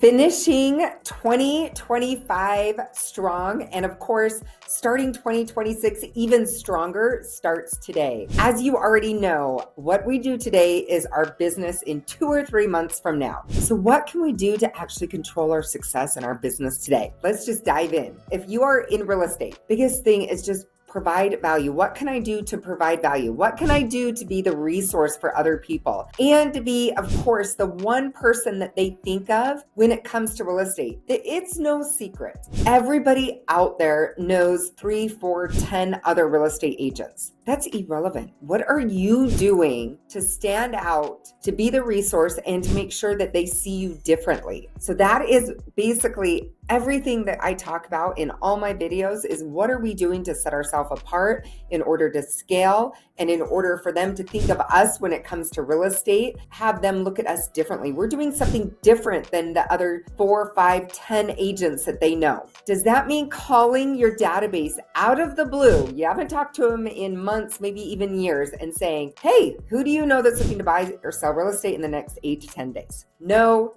Finishing 2025 strong, and of course, starting 2026 even stronger starts today. As you already know, what we do today is our business in 2 or 3 months from now. So what can we do to actually control our success in our business today? Let's just dive in. If you are in real estate, biggest thing is just provide value. What can I do to provide value? What can I do to be the resource for other people? And to be, of course, the one person that they think of when it comes to real estate. It's no secret. Everybody out there knows 3, 4, 10 other real estate agents. That's irrelevant. What are you doing to stand out, to be the resource, and to make sure that they see you differently? So that is basically everything that I talk about in all my videos is what are we doing to set ourselves apart in order to scale and in order for them to think of us when it comes to real estate, have them look at us differently. We're doing something different than the other 4, 5, 10 agents that they know. Does that mean calling your database out of the blue? You haven't talked to them in months, maybe even years, and saying, hey, who do you know that's looking to buy or sell real estate in the next 8 to 10 days? No.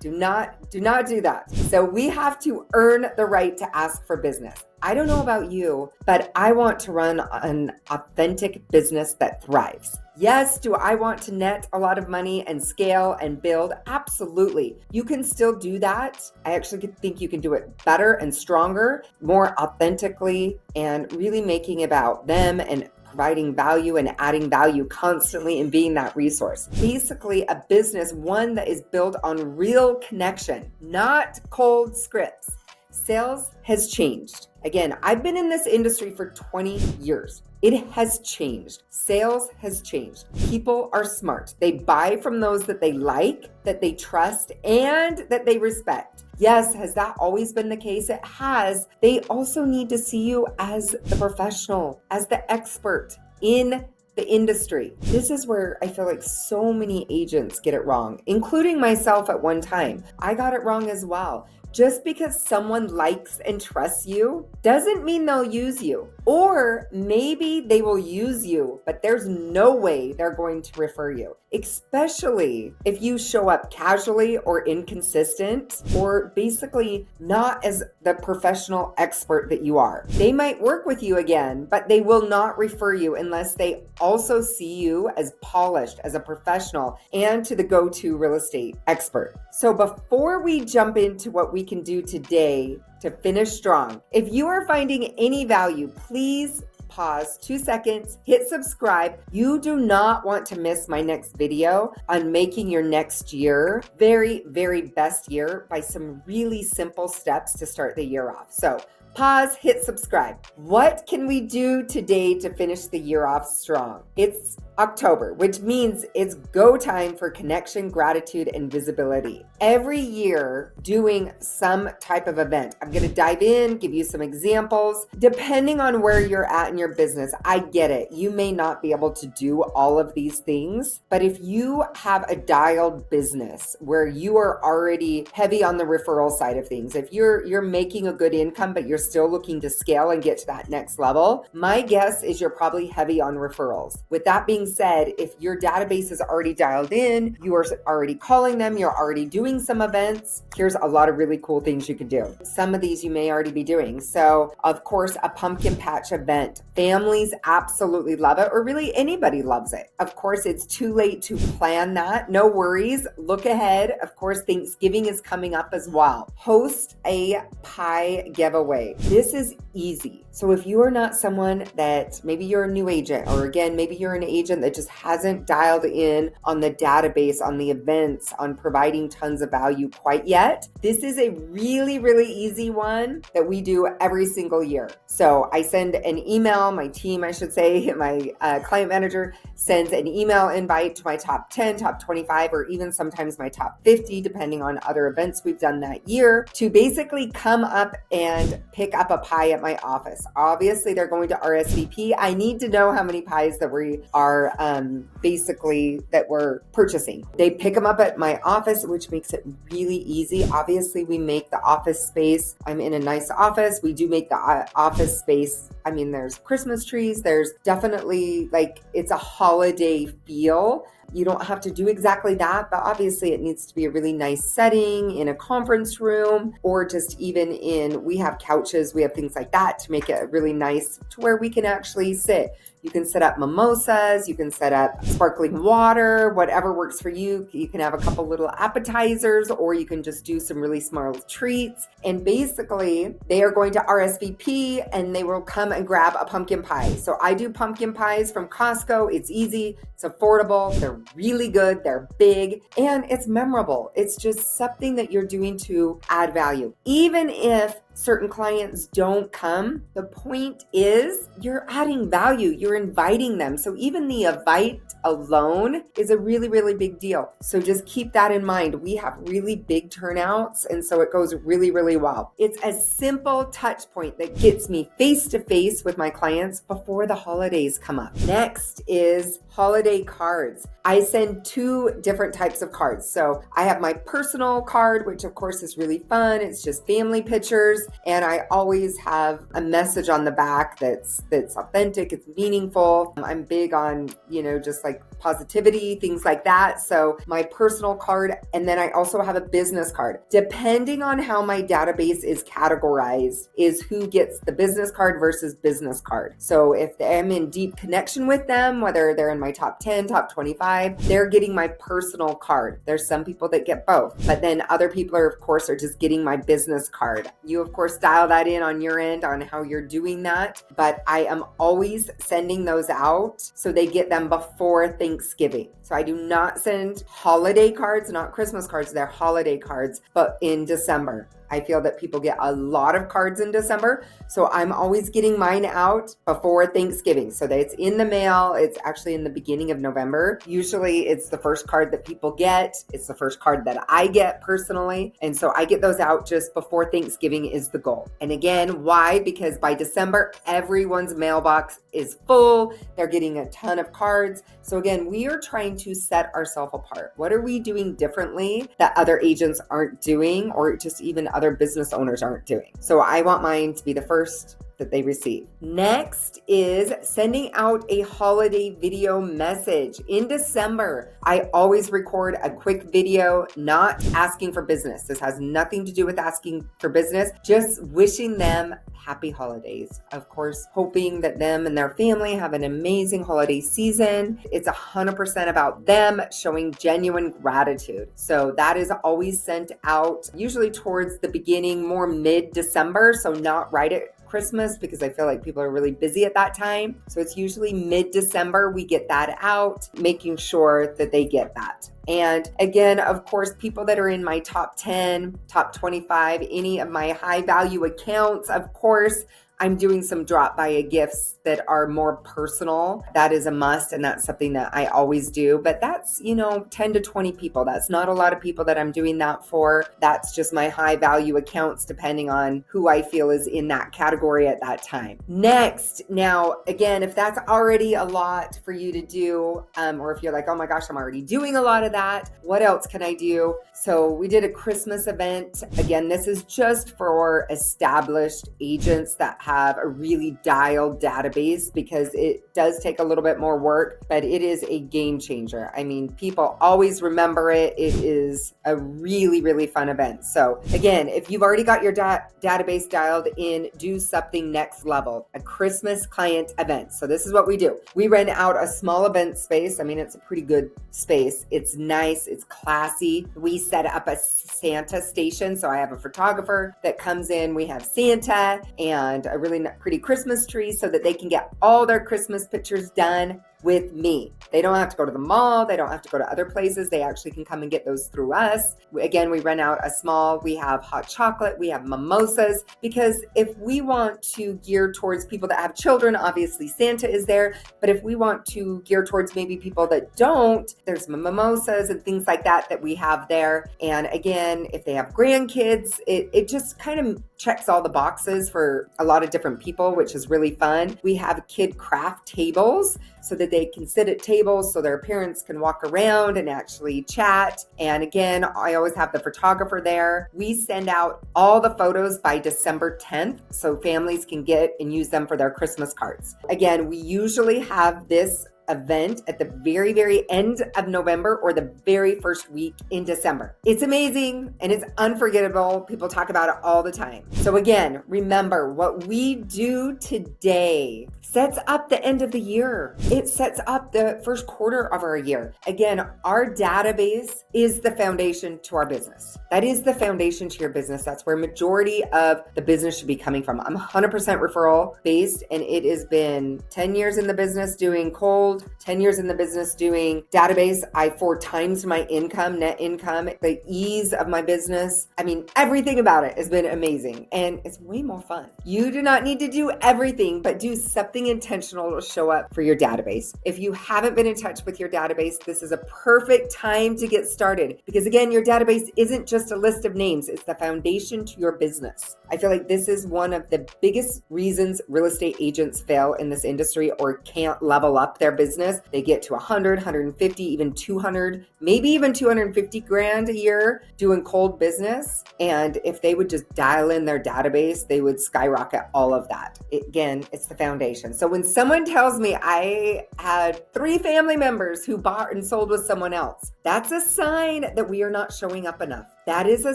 Do not do that. So we have to earn the right to ask for business. I don't know about you, but I want to run an authentic business that thrives. Yes, do I want to net a lot of money and scale and build? Absolutely. You can still do that. I actually think you can do it better and stronger, more authentically, and really making it about them and providing value and adding value constantly and being that resource. Basically, a business, one that is built on real connection, not cold scripts. Sales has changed. Again, I've been in this industry for 20 years. It has changed. Sales has changed. People are smart. They buy from those that they like, that they trust, and that they respect. Yes, has that always been the case? It has. They also need to see you as the professional, as the expert in the industry. This is where I feel like so many agents get it wrong, including myself at one time. I got it wrong as well. Just because someone likes and trusts you doesn't mean they'll use you. Or maybe they will use you, but there's no way they're going to refer you, especially if you show up casually or inconsistent or basically not as the professional expert that you are. They might work with you again, but they will not refer you unless they also see you as polished, as a professional, and to the go-to real estate expert. So before we jump into what we can do today to finish strong, if you are finding any value, please pause 2 seconds, hit subscribe. You do not want to miss my next video on making your next year very, very best year by some really simple steps to start the year off. So pause, hit subscribe. What can we do today to finish the year off strong? It's October, which means it's go time for connection, gratitude, and visibility. Every year doing some type of event. I'm going to dive in, give you some examples. Depending on where you're at in your business, I get it. You may not be able to do all of these things, but if you have a dialed business where you are already heavy on the referral side of things, if you're making a good income, but you're still looking to scale and get to that next level, my guess is you're probably heavy on referrals. With that being said, if your database is already dialed in, you are already calling them, you're already doing some events, here's a lot of really cool things you can do. Some of these you may already be doing. So of course, a pumpkin patch event. Families absolutely love it, or really anybody loves it. Of course, it's too late to plan that. No worries. Look ahead. Of course, Thanksgiving is coming up as well. Host a pie giveaway. This is easy. So if you are not someone that maybe you're a new agent, or again, maybe you're an agent that just hasn't dialed in on the database, on the events, on providing tons of value quite yet, this is a really, really easy one that we do every single year. So I send an email, my team, I should say, my client manager sends an email invite to my top 10, top 25, or even sometimes my top 50, depending on other events we've done that year, to basically come up and pick up a pie at my office. Obviously, they're going to RSVP. I need to know how many pies that we are that we're purchasing. They pick them up at my office, which makes it really easy. Obviously, we make the office space. I'm in a nice office. We do make the office space. I mean, there's Christmas trees. There's definitely it's a holiday feel. You don't have to do exactly that, but obviously it needs to be a really nice setting in a conference room, or just even we have couches, we have things like that to make it really nice to where we can actually sit. You can set up mimosas, you can set up sparkling water, whatever works for you. You can have a couple little appetizers, or you can just do some really small treats. And basically, they are going to RSVP and they will come and grab a pumpkin pie. So I do pumpkin pies from Costco. It's easy, it's affordable, they're really good, they're big, and it's memorable. It's just something that you're doing to add value. Even if certain clients don't come, the point is you're adding value, you're inviting them. So even the invite alone is a really, really big deal. So just keep that in mind. We have really big turnouts, and so it goes really, really well. It's a simple touch point that gets me face to face with my clients before the holidays come up. Next is holiday cards. I send 2 different types of cards. So I have my personal card, which of course is really fun. It's just family pictures. And I always have a message on the back that's authentic, it's meaningful. I'm big on, just like positivity, things like that. So my personal card, and then I also have a business card. Depending on how my database is categorized is who gets the business card versus business card. So if I'm in deep connection with them, whether they're in my top 10, top 25, they're getting my personal card. There's some people that get both, but then other people are just getting my business card. You of course dial that in on your end on how you're doing that, but I am always sending those out so they get them before Thanksgiving. So I do not send holiday cards, not Christmas cards, they're holiday cards, but in December. I feel that people get a lot of cards in December. So I'm always getting mine out before Thanksgiving so that it's in the mail. It's actually in the beginning of November. Usually it's the first card that people get. It's the first card that I get personally. And so I get those out just before Thanksgiving is the goal. And again, why? Because by December, everyone's mailbox is full. They're getting a ton of cards. So again, we are trying to set ourselves apart. What are we doing differently that other agents aren't doing, or just even other business owners aren't doing? So I want mine to be the first that they receive. Next is sending out a holiday video message. In December, I always record a quick video, not asking for business. This has nothing to do with asking for business, just wishing them happy holidays. Of course, hoping that them and their family have an amazing holiday season. It's 100% about them, showing genuine gratitude. So that is always sent out usually towards the beginning, more mid-December. So not right at Christmas, because I feel like people are really busy at that time. So it's usually mid-December we get that out, making sure that they get that. And again, of course, people that are in my top 10, top 25, any of my high value accounts, of course, I'm doing some drop by gifts that are more personal. That is a must, and that's something that I always do. But that's, 10 to 20 people. That's not a lot of people that I'm doing that for. That's just my high value accounts, depending on who I feel is in that category at that time. Next, now, again, if that's already a lot for you to do, or if you're like, oh my gosh, I'm already doing a lot of that, what else can I do? So we did a Christmas event. Again, this is just for established agents that have a really dialed database, because it does take a little bit more work, but it is a game changer. I mean, people always remember it. It is a really, really fun event. So again, if you've already got your database dialed in, do something next level, a Christmas client event. So this is what we do. We rent out a small event space. I mean, it's a pretty good space. It's nice. It's classy. We set up a Santa station. So I have a photographer that comes in. We have Santa and a really pretty Christmas tree so that they can get all their Christmas pictures done with me. They don't have to go to the mall. They don't have to go to other places. They actually can come and get those through us. Again, we rent out a small, we have hot chocolate, we have mimosas, because if we want to gear towards people that have children, obviously Santa is there. But if we want to gear towards maybe people that don't, there's mimosas and things like that we have there. And again, if they have grandkids, it just kind of checks all the boxes for a lot of different people, which is really fun. We have kid craft tables so that they can sit at tables so their parents can walk around and actually chat. And again, I always have the photographer there. We send out all the photos by December 10th so families can get and use them for their Christmas cards. Again, we usually have this event at the very, very end of November or the very first week in December. It's amazing and it's unforgettable. People talk about it all the time. So again, remember what we do today sets up the end of the year. It sets up the first quarter of our year. Again, our database is the foundation to our business. That is the foundation to your business. That's where majority of the business should be coming from. I'm 100% referral based, and it has been 10 years in the business doing cold, 10 years in the business doing database. I 4 times my income, net income, the ease of my business. I mean, everything about it has been amazing and it's way more fun. You do not need to do everything, but do something intentional to show up for your database. If you haven't been in touch with your database, this is a perfect time to get started because again, your database isn't just a list of names, it's the foundation to your business. I feel like this is one of the biggest reasons real estate agents fail in this industry or can't level up their business. They get to 100, 150, even 200, maybe even 250 grand a year doing cold business. And if they would just dial in their database, they would skyrocket all of that. Again, it's the foundation. So when someone tells me I had 3 family members who bought and sold with someone else, that's a sign that we are not showing up enough. That is a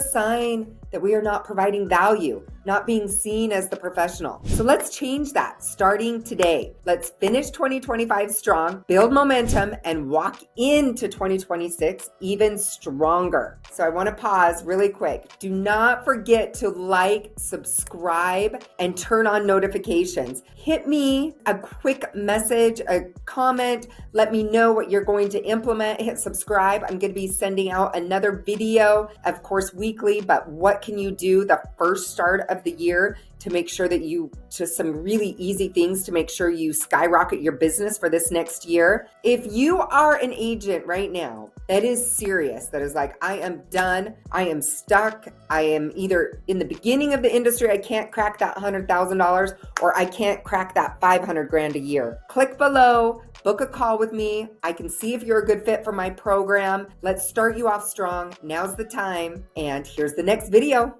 sign that we are not providing value, not being seen as the professional. So let's change that starting today. Let's finish 2025 strong, build momentum, and walk into 2026 even stronger. So I want to pause really quick. Do not forget to like, subscribe, and turn on notifications. Hit me a quick message, a comment. Let me know what you're going to implement. Hit subscribe. I'm going to be sending out another video, of course, weekly, but what can you do the first start of the year to make sure that just some really easy things to make sure you skyrocket your business for this next year. If you are an agent right now that is serious, that is like, I am done, I am stuck, I am either in the beginning of the industry, I can't crack that $100,000, or I can't crack that 500 grand a year, click below, book a call with me. I can see if you're a good fit for my program. Let's start you off strong. Now's the time. And here's the next video.